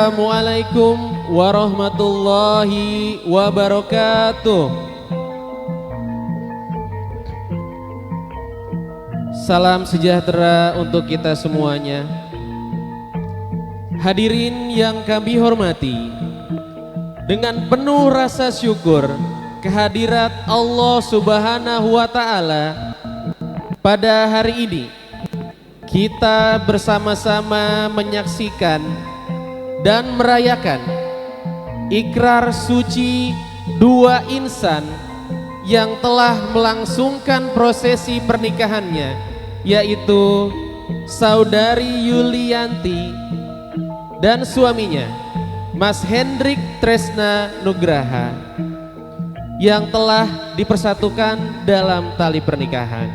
Assalamualaikum warahmatullahi wabarakatuh. Salam sejahtera untuk kita semuanya. Hadirin yang kami hormati, dengan penuh rasa syukur kehadirat Allah Subhanahu wa Ta'ala, pada hari ini kita bersama-sama menyaksikan dan merayakan ikrar suci dua insan yang telah melangsungkan prosesi pernikahannya, yaitu Saudari Yulianti dan suaminya Mas Hendrik Tresna Nugraha, yang telah dipersatukan dalam tali pernikahan.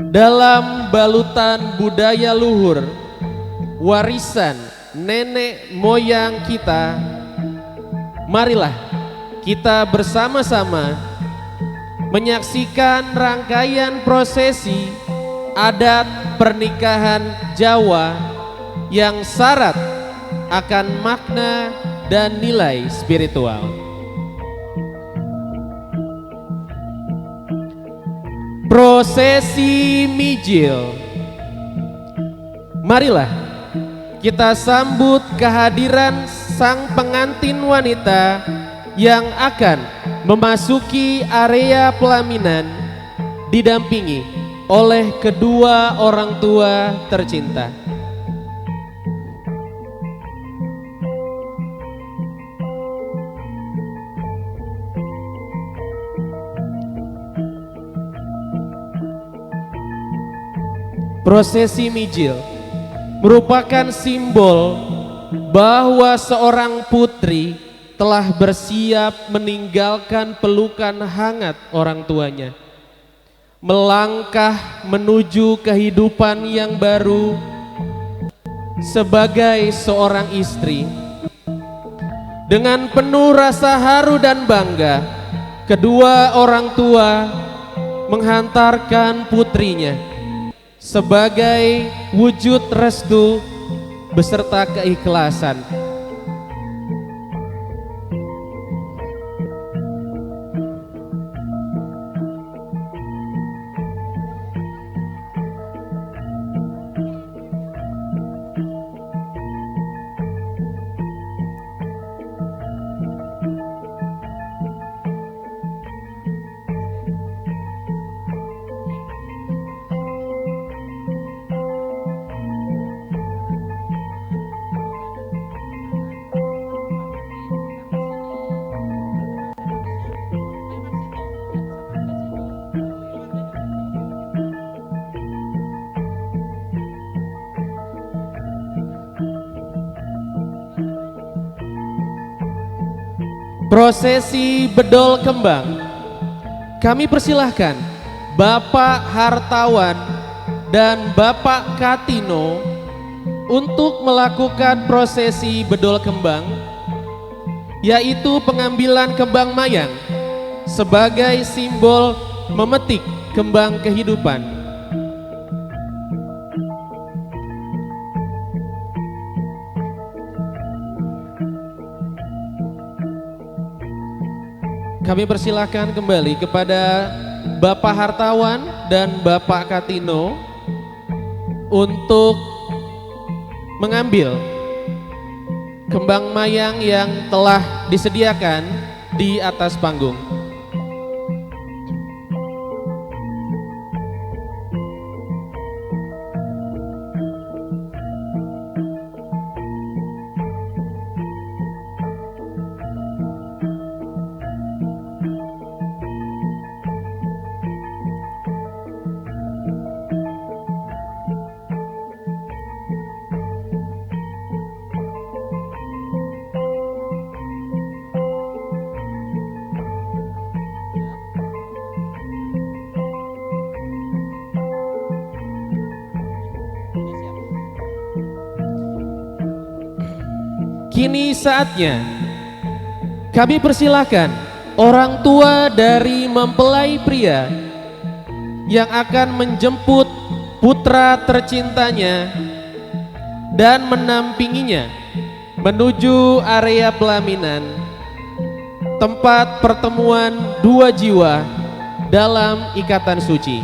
Dalam balutan budaya luhur, warisan nenek moyang kita, marilah kita bersama-sama menyaksikan rangkaian prosesi adat pernikahan Jawa yang syarat akan makna dan nilai spiritual. Prosesi mijil. Marilah kita sambut kehadiran sang pengantin wanita yang akan memasuki area pelaminan didampingi oleh kedua orang tua tercinta. Prosesi mijil merupakan simbol bahwa seorang putri telah bersiap meninggalkan pelukan hangat orang tuanya, melangkah menuju kehidupan yang baru sebagai seorang istri. Dengan penuh rasa haru dan bangga, kedua orang tua menghantarkan putrinya sebagai wujud restu beserta keikhlasan. Prosesi bedol kembang. Kami persilahkan Bapak Hartawan dan Bapak Katino untuk melakukan prosesi bedol kembang, yaitu pengambilan kembang mayang sebagai simbol memetik kembang kehidupan. Kami persilahkan kembali kepada Bapak Hartawan dan Bapak Katino untuk mengambil kembang mayang yang telah disediakan di atas panggung. Kini saatnya kami persilahkan orang tua dari mempelai pria yang akan menjemput putra tercintanya dan menampinginya menuju area pelaminan, tempat pertemuan dua jiwa dalam ikatan suci.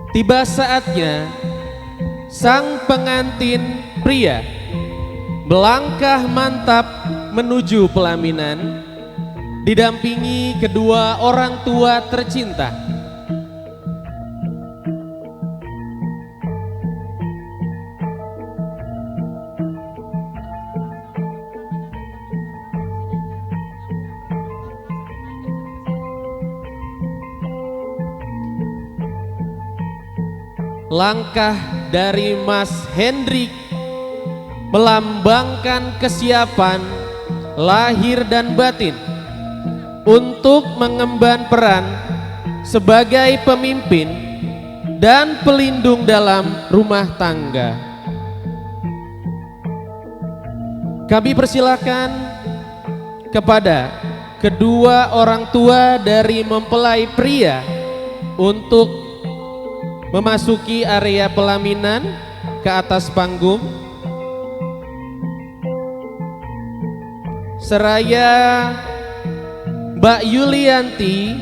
Tiba saatnya sang pengantin pria melangkah mantap menuju pelaminan, didampingi kedua orang tua tercinta. Langkah dari Mas Hendrik melambangkan kesiapan lahir dan batin untuk mengemban peran sebagai pemimpin dan pelindung dalam rumah tangga. Kami persilakan kepada kedua orang tua dari mempelai pria untuk memasuki area pelaminan ke atas panggung, seraya Mbak Yulianti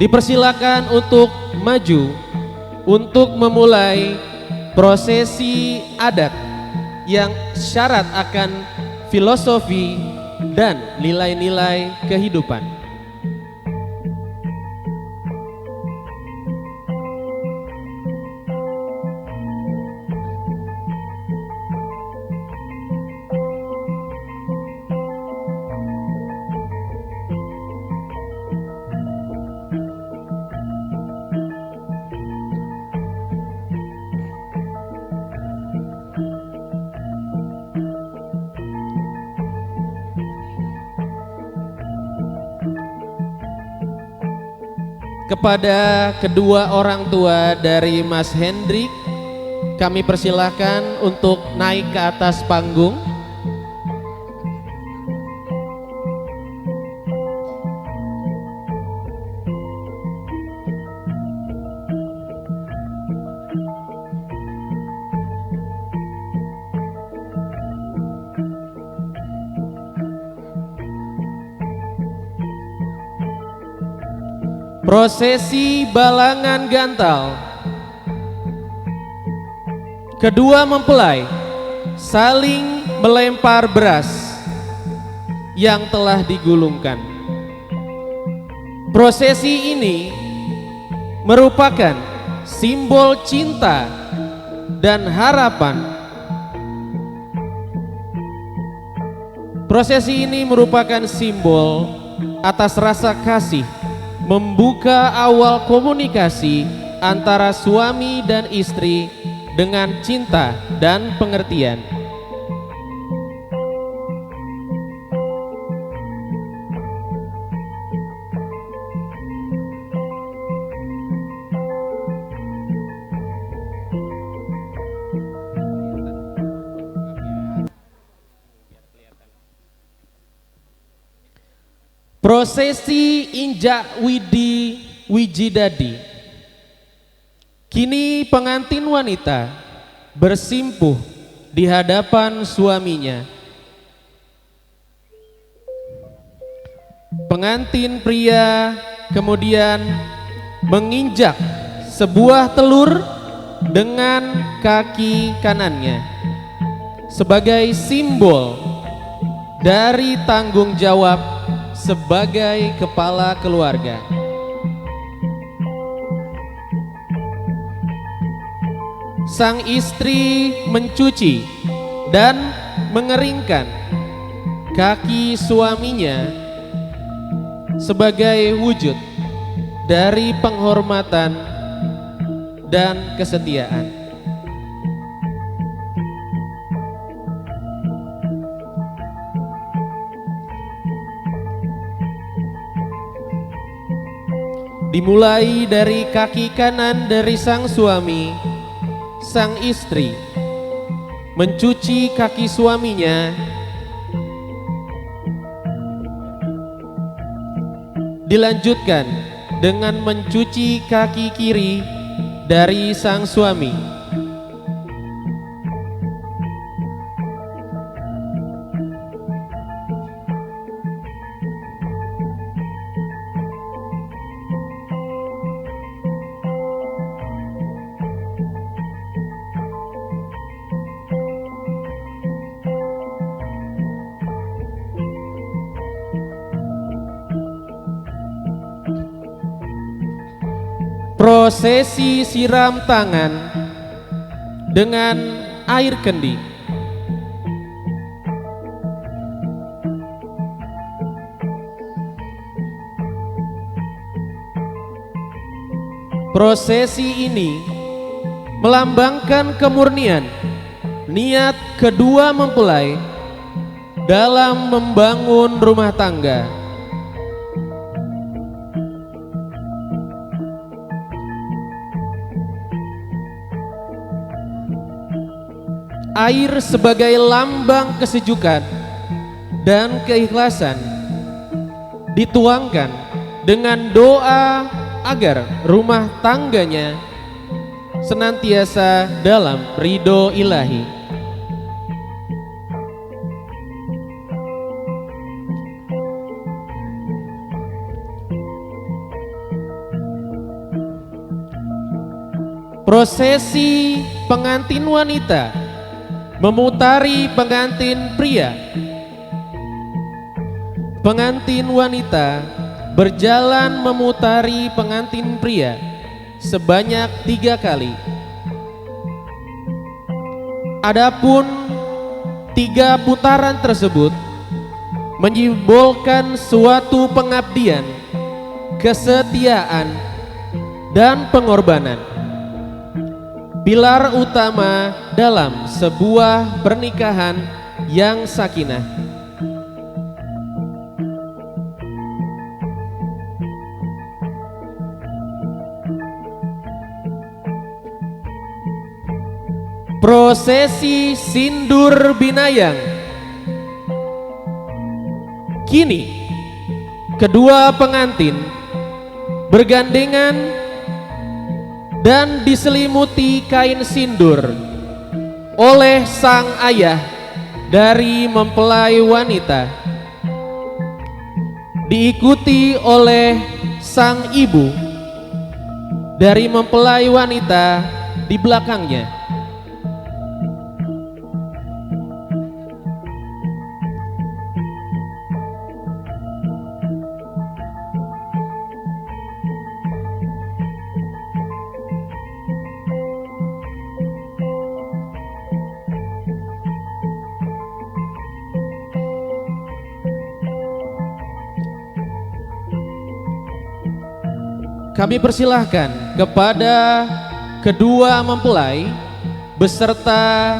dipersilakan untuk maju untuk memulai prosesi adat yang syarat akan filosofi dan nilai-nilai kehidupan. Kepada kedua orang tua dari Mas Hendrik, kami persilahkan untuk naik ke atas panggung. Prosesi balangan gantal. Kedua mempelai saling melempar beras yang telah digulungkan. Prosesi ini merupakan simbol cinta dan harapan. Prosesi ini merupakan simbol atas rasa kasih, membuka awal komunikasi antara suami dan istri dengan cinta dan pengertian. Prosesi injak widi wijidadi. Kini pengantin wanita bersimpuh di hadapan suaminya. Pengantin pria kemudian menginjak sebuah telur dengan kaki kanannya sebagai simbol dari tanggung jawab sebagai kepala keluarga. Sang istri mencuci dan mengeringkan kaki suaminya sebagai wujud dari penghormatan dan kesetiaan. Dimulai dari kaki kanan dari sang suami, sang istri mencuci kaki suaminya, dilanjutkan dengan mencuci kaki kiri dari sang suami. Prosesi siram tangan dengan air kendi. Prosesi ini melambangkan kemurnian niat kedua mempelai dalam membangun rumah tangga. Air sebagai lambang kesejukan dan keikhlasan dituangkan dengan doa agar rumah tangganya senantiasa dalam ridho ilahi. Prosesi pengantin wanita memutari pengantin pria. Pengantin wanita berjalan memutari pengantin pria sebanyak 3 kali. Adapun 3 putaran tersebut menyimbolkan suatu pengabdian, kesetiaan, dan pengorbanan, pilar utama dalam sebuah pernikahan yang sakinah. Prosesi sindur binayang. Kini kedua pengantin bergandengan dan diselimuti kain sindur oleh sang ayah dari mempelai wanita, diikuti oleh sang ibu dari mempelai wanita di belakangnya. Kami persilahkan kepada kedua mempelai beserta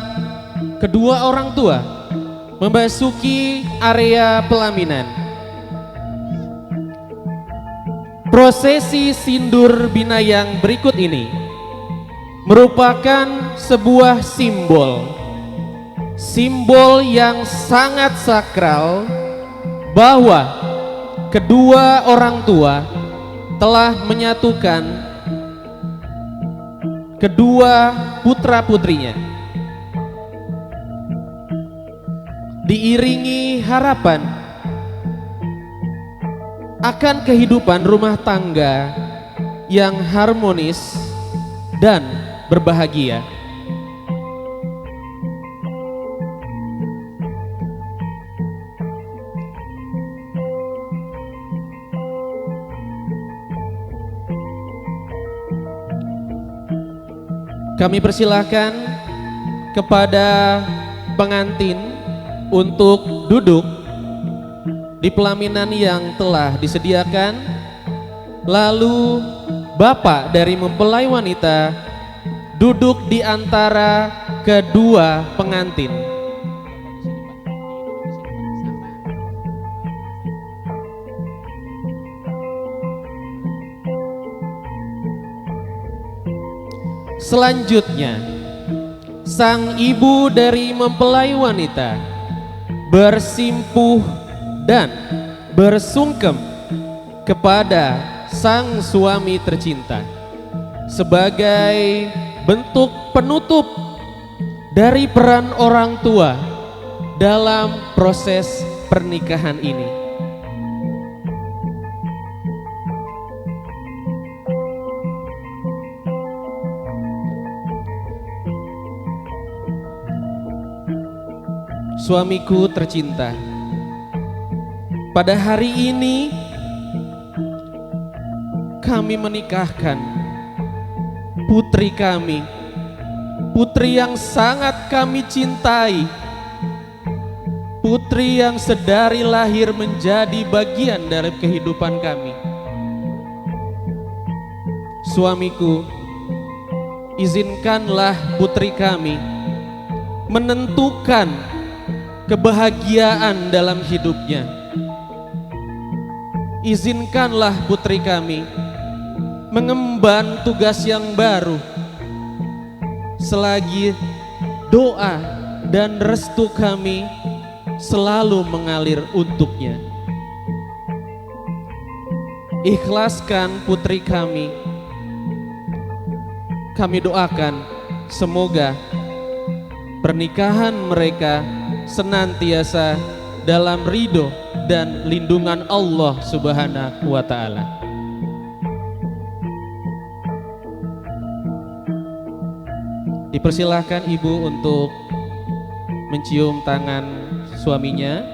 kedua orang tua memasuki area pelaminan. Prosesi sindur binayang berikut ini merupakan sebuah simbol yang sangat sakral bahwa kedua orang tua telah menyatukan kedua putra-putrinya, diiringi harapan akan kehidupan rumah tangga yang harmonis dan berbahagia. Kami persilahkan kepada pengantin untuk duduk di pelaminan yang telah disediakan. Lalu bapak dari mempelai wanita duduk di antara kedua pengantin. Selanjutnya, sang ibu dari mempelai wanita bersimpuh dan bersungkem kepada sang suami tercinta sebagai bentuk penutup dari peran orang tua dalam proses pernikahan ini. Suamiku tercinta, pada hari ini kami menikahkan putri kami, putri yang sangat kami cintai, putri yang sedari lahir menjadi bagian dari kehidupan kami. Suamiku, izinkanlah putri kami menentukan kebahagiaan dalam hidupnya. Izinkanlah putri kami mengemban tugas yang baru selagi doa dan restu kami selalu mengalir untuknya. Ikhlaskan putri kami. Kami doakan semoga pernikahan mereka senantiasa dalam ridho dan lindungan Allah Subhanahu wa Ta'ala. Dipersilahkan ibu untuk mencium tangan suaminya.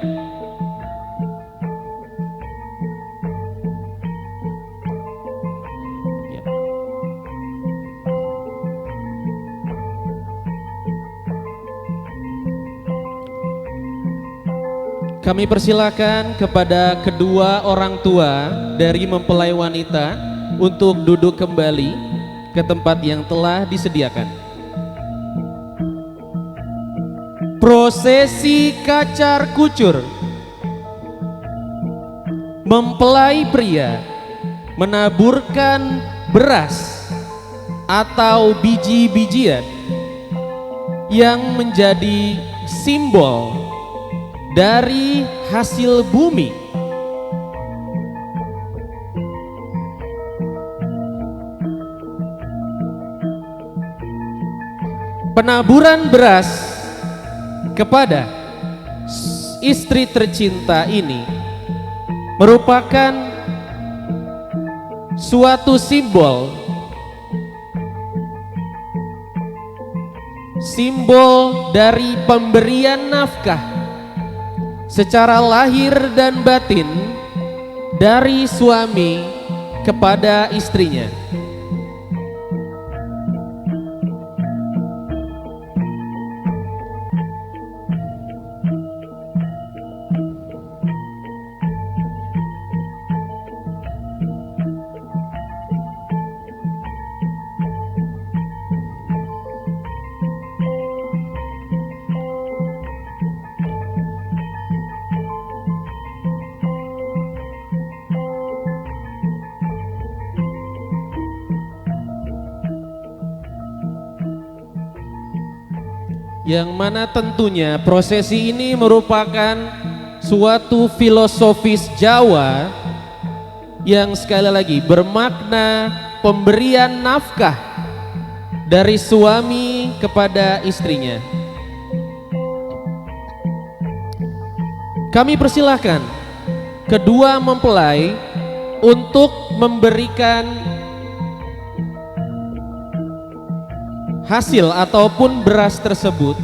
Ya. Kami persilakan kepada kedua orang tua dari mempelai wanita untuk duduk kembali ke tempat yang telah disediakan. Prosesi kacar kucur. Mempelai pria menaburkan beras atau biji-bijian yang menjadi simbol dari hasil bumi. Penaburan beras kepada istri tercinta ini merupakan suatu simbol dari pemberian nafkah secara lahir dan batin dari suami kepada istrinya. Yang mana tentunya prosesi ini merupakan suatu filosofis Jawa yang sekali lagi bermakna pemberian nafkah dari suami kepada istrinya. Kami persilahkan kedua mempelai untuk memberikan hasil ataupun beras tersebut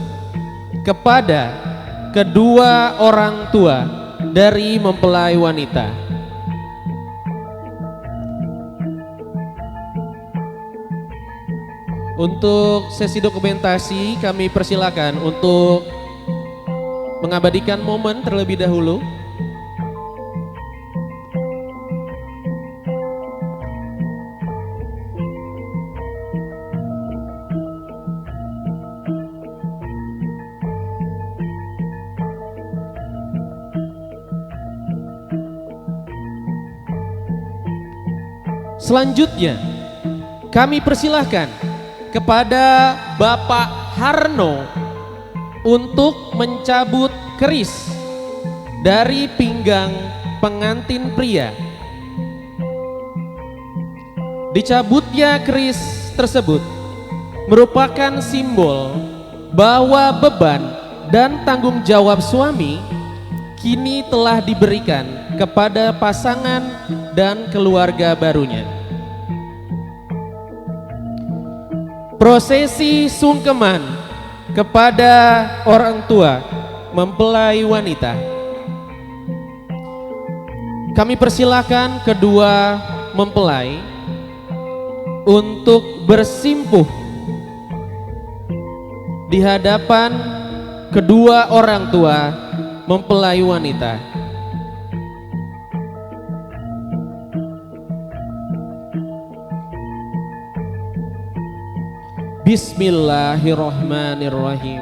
kepada kedua orang tua dari mempelai wanita. Untuk sesi dokumentasi kami persilakan untuk mengabadikan momen terlebih dahulu. Selanjutnya kami persilahkan kepada Bapak Harno untuk mencabut keris dari pinggang pengantin pria. Dicabutnya keris tersebut merupakan simbol bahwa beban dan tanggung jawab suami kini telah diberikan kepada pasangan dan keluarga barunya. Prosesi sungkeman kepada orang tua mempelai wanita. Kami persilakan kedua mempelai untuk bersimpuh di hadapan kedua orang tua mempelai wanita. Bismillahirrahmanirrahim.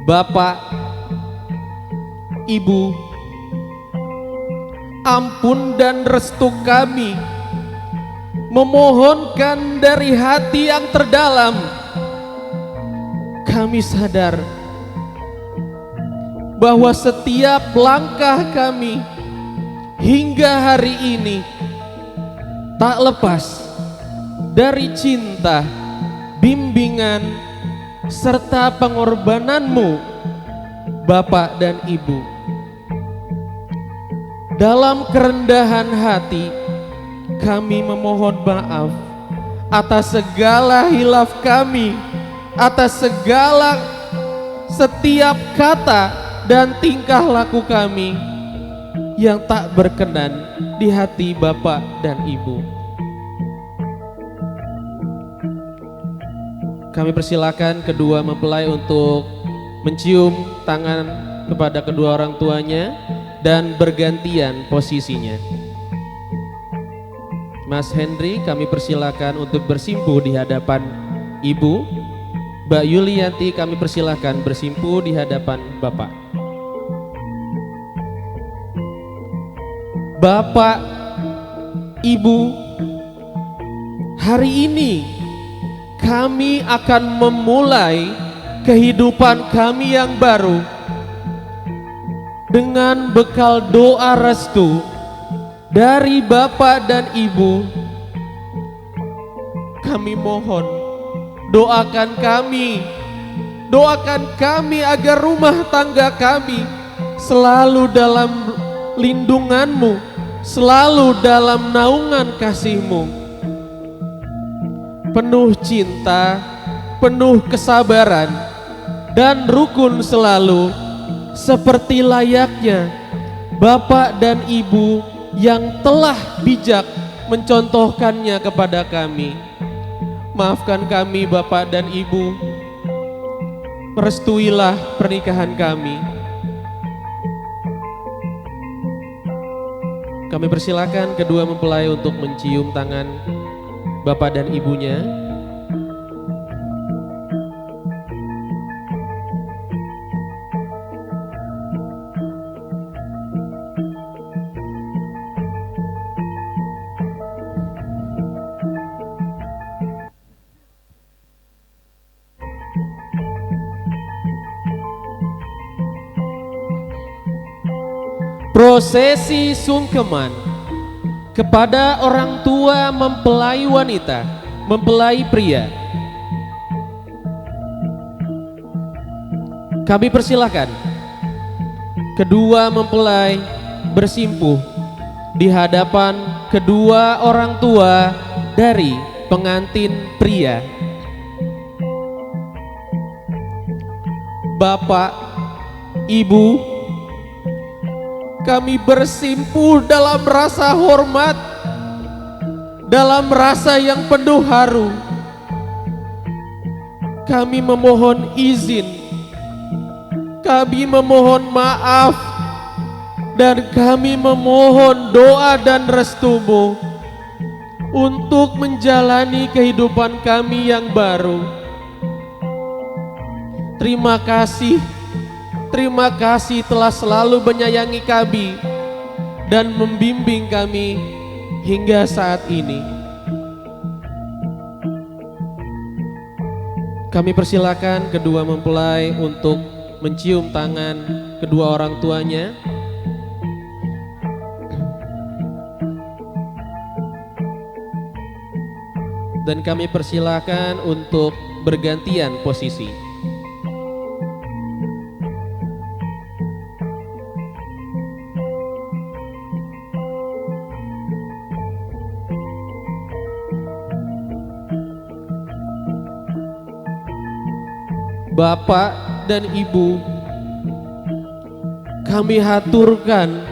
Bapak, Ibu, ampun dan restu kami memohonkan dari hati yang terdalam. Kami sadar bahwa setiap langkah kami hingga hari ini tak lepas dari cinta, bimbingan, serta pengorbananmu, Bapak dan Ibu. Dalam kerendahan hati, kami memohon maaf atas segala hilaf kami, atas segala setiap kata dan tingkah laku kami yang tak berkenan di hati Bapak dan Ibu. Kami persilakan kedua mempelai untuk mencium tangan kepada kedua orang tuanya dan bergantian posisinya. Mas Henry, kami persilakan untuk bersimpuh di hadapan Ibu. Mbak Yulianti, kami persilakan bersimpuh di hadapan Bapak. Bapak, Ibu, hari ini kami akan memulai kehidupan kami yang baru dengan bekal doa restu dari Bapak dan Ibu. Kami mohon, doakan kami agar rumah tangga kami selalu dalam lindungan-Mu, selalu dalam naungan kasih-Mu. Penuh cinta, penuh kesabaran, dan rukun selalu, seperti layaknya Bapak dan Ibu yang telah bijak mencontohkannya kepada kami. Maafkan kami Bapak dan Ibu, restuilah pernikahan kami. Kami persilakan kedua mempelai untuk mencium tangan Bapak dan Ibunya. Prosesi sungkeman kepada orang tua mempelai wanita, mempelai pria. Kami persilahkan kedua mempelai bersimpuh di hadapan kedua orang tua dari pengantin pria. Bapak, Ibu, kami bersimpuh dalam rasa hormat, dalam rasa yang penuh haru, kami memohon izin, kami memohon maaf, dan kami memohon doa dan restu-Mu untuk menjalani kehidupan kami yang baru. Terima kasih telah selalu menyayangi kami dan membimbing kami hingga saat ini. Kami persilakan kedua mempelai untuk mencium tangan kedua orang tuanya. Dan kami persilakan untuk bergantian posisi. Bapak dan Ibu, kami haturkan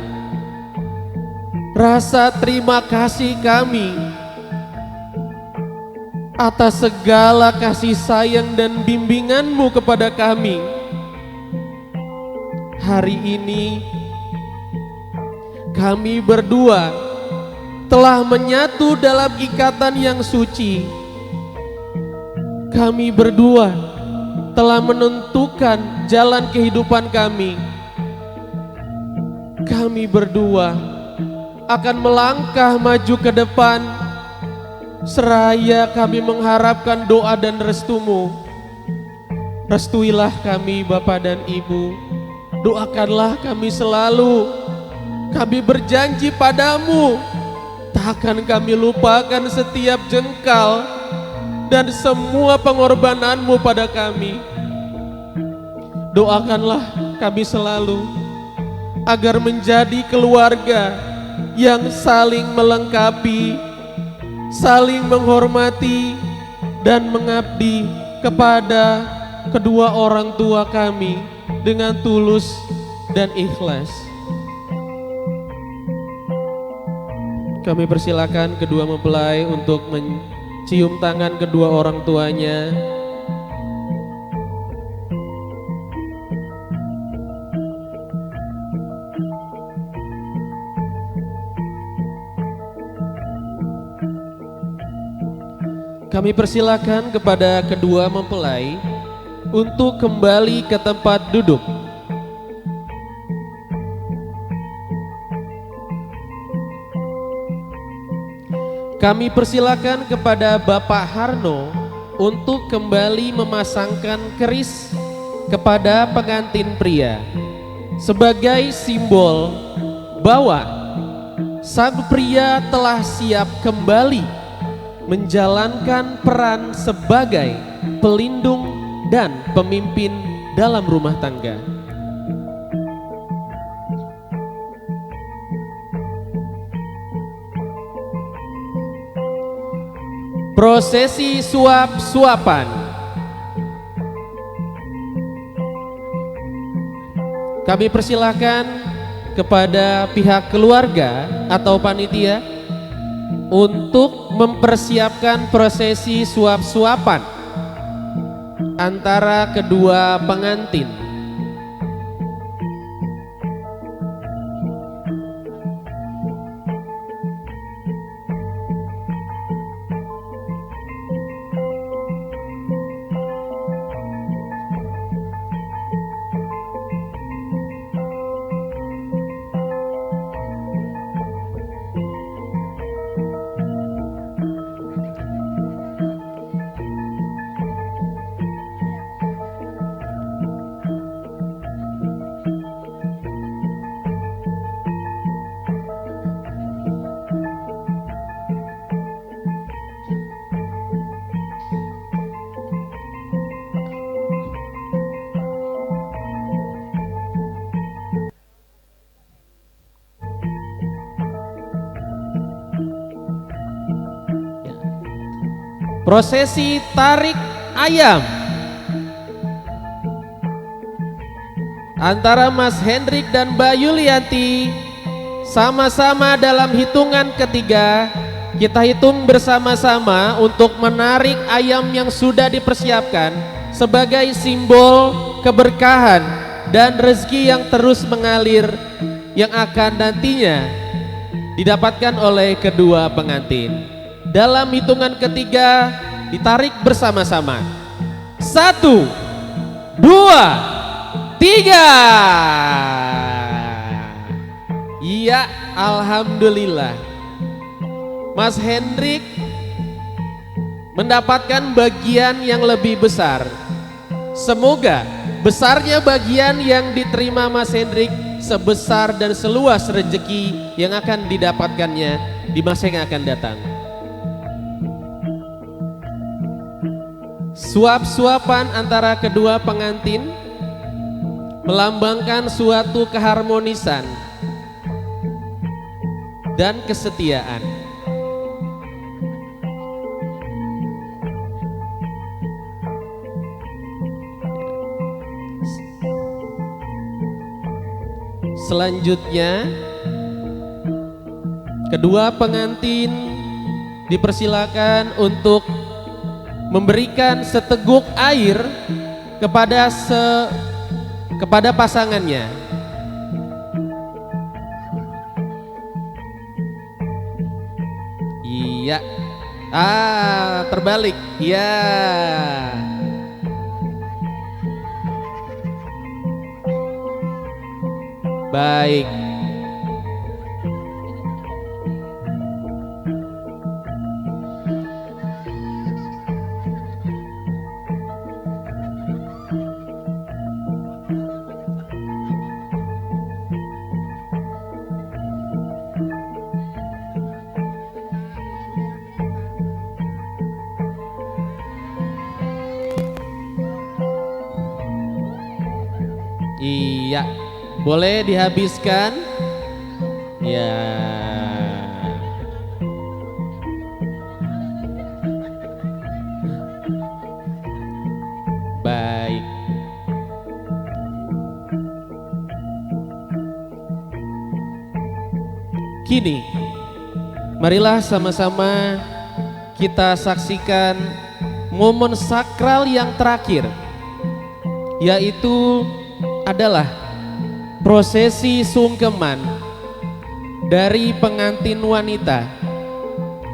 rasa terima kasih kami atas segala kasih sayang dan bimbingan-Mu kepada kami. Hari ini kami berdua telah menyatu dalam ikatan yang suci. Kami berdua telah menentukan jalan kehidupan kami. Kami berdua akan melangkah maju ke depan, seraya kami mengharapkan doa dan restu-Mu. Restuilah kami Bapak dan Ibu, doakanlah kami selalu. Kami berjanji padamu, tak akan kami lupakan setiap jengkal dan semua pengorbanan-Mu pada kami. Doakanlah kami selalu agar menjadi keluarga yang saling melengkapi, saling menghormati, dan mengabdi kepada kedua orang tua kami dengan tulus dan ikhlas. Kami persilakan kedua mempelai untuk mencium tangan kedua orang tuanya. Kami persilakan kepada kedua mempelai untuk kembali ke tempat duduk. Kami persilakan kepada Bapak Harno untuk kembali memasangkan keris kepada pengantin pria sebagai simbol bahwa sang pria telah siap kembali menjalankan peran sebagai pelindung dan pemimpin dalam rumah tangga. Prosesi suap-suapan. Kami persilakan kepada pihak keluarga atau panitia untuk mempersiapkan prosesi suap-suapan antara kedua pengantin. Prosesi tarik ayam antara Mas Hendrik dan Mbak Yulianti, sama-sama dalam hitungan ketiga. Kita hitung bersama-sama untuk menarik ayam yang sudah dipersiapkan. sebagai simbol keberkahan dan rezeki yang terus mengalir yang akan nantinya didapatkan oleh kedua pengantin. Dalam hitungan ketiga ditarik bersama-sama. 1, 2, 3. Iya, alhamdulillah. Mas Hendrik mendapatkan bagian yang lebih besar. Semoga besarnya bagian yang diterima Mas Hendrik sebesar dan seluas rezeki yang akan didapatkannya di masa yang akan datang. Suap-suapan antara kedua pengantin melambangkan suatu keharmonisan dan kesetiaan. Selanjutnya, kedua pengantin dipersilakan untuk memberikan seteguk air kepada pasangannya. Iya. Terbalik. Iya. Baik. Iya. Boleh dihabiskan? Ya. Baik. Kini, marilah sama-sama kita saksikan momen sakral yang terakhir, yaitu adalah prosesi sungkeman dari pengantin wanita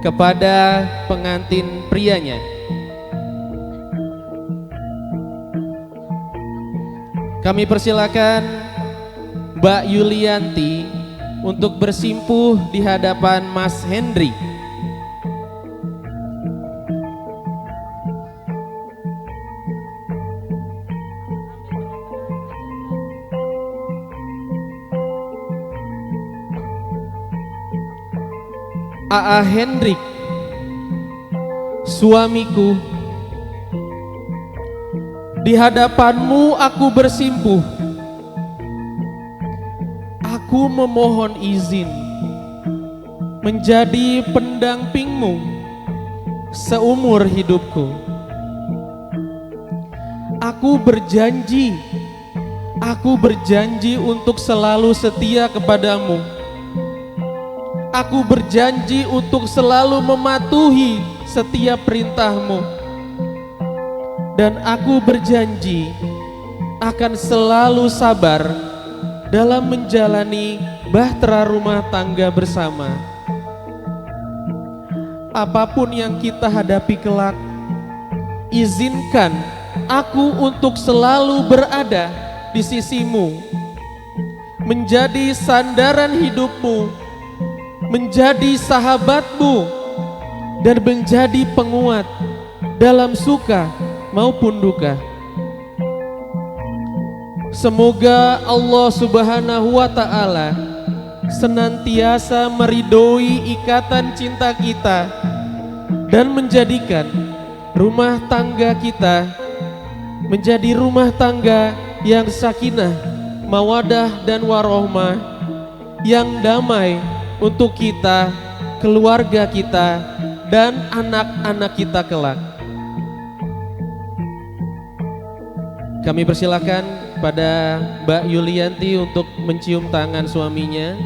kepada pengantin prianya. Kami persilakan Mbak Yulianti untuk bersimpuh di hadapan Mas Hendri. Aa Hendrik, suamiku, di hadapanmu aku bersimpuh. Aku memohon izin menjadi pendampingmu seumur hidupku. Aku berjanji untuk selalu setia kepadamu. Aku berjanji untuk selalu mematuhi setiap perintahmu. Dan aku berjanji akan selalu sabar dalam menjalani bahtera rumah tangga bersama. Apapun yang kita hadapi kelak, izinkan aku untuk selalu berada di sisimu, menjadi sandaran hidupmu, menjadi sahabatmu, dan menjadi penguat dalam suka maupun duka. Semoga Allah Subhanahu wa Ta'ala senantiasa meridhoi ikatan cinta kita dan menjadikan rumah tangga kita menjadi rumah tangga yang sakinah, mawadah dan warohmah, yang damai untuk kita, keluarga kita, dan anak-anak kita kelak. Kami persilakan pada Mbak Yulianti untuk mencium tangan suaminya.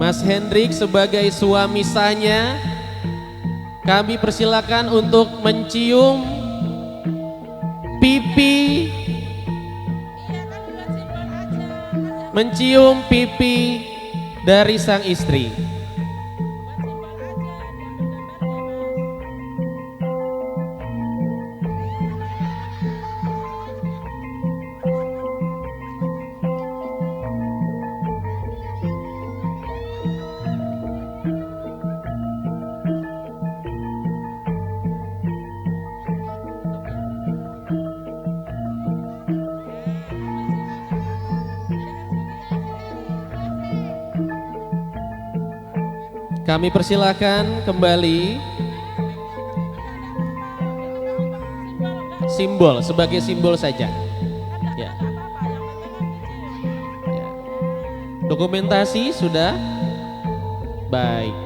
Mas Hendrik sebagai suami sahnya, kami persilakan untuk mencium pipi, dari sang istri. Kami persilakan kembali simbol, sebagai simbol saja. Ya. Ya. Dokumentasi sudah baik.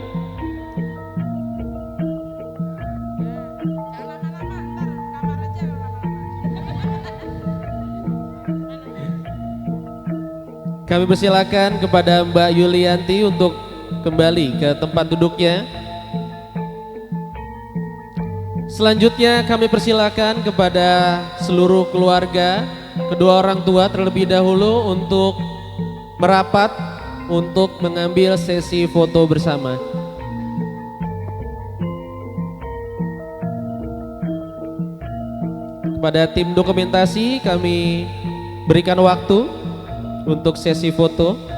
Kami persilakan kepada Mbak Yulianti untuk kembali ke tempat duduknya. Selanjutnya kami persilakan kepada seluruh keluarga, kedua orang tua terlebih dahulu untuk merapat untuk mengambil sesi foto bersama. Kepada tim dokumentasi kami berikan waktu untuk sesi foto.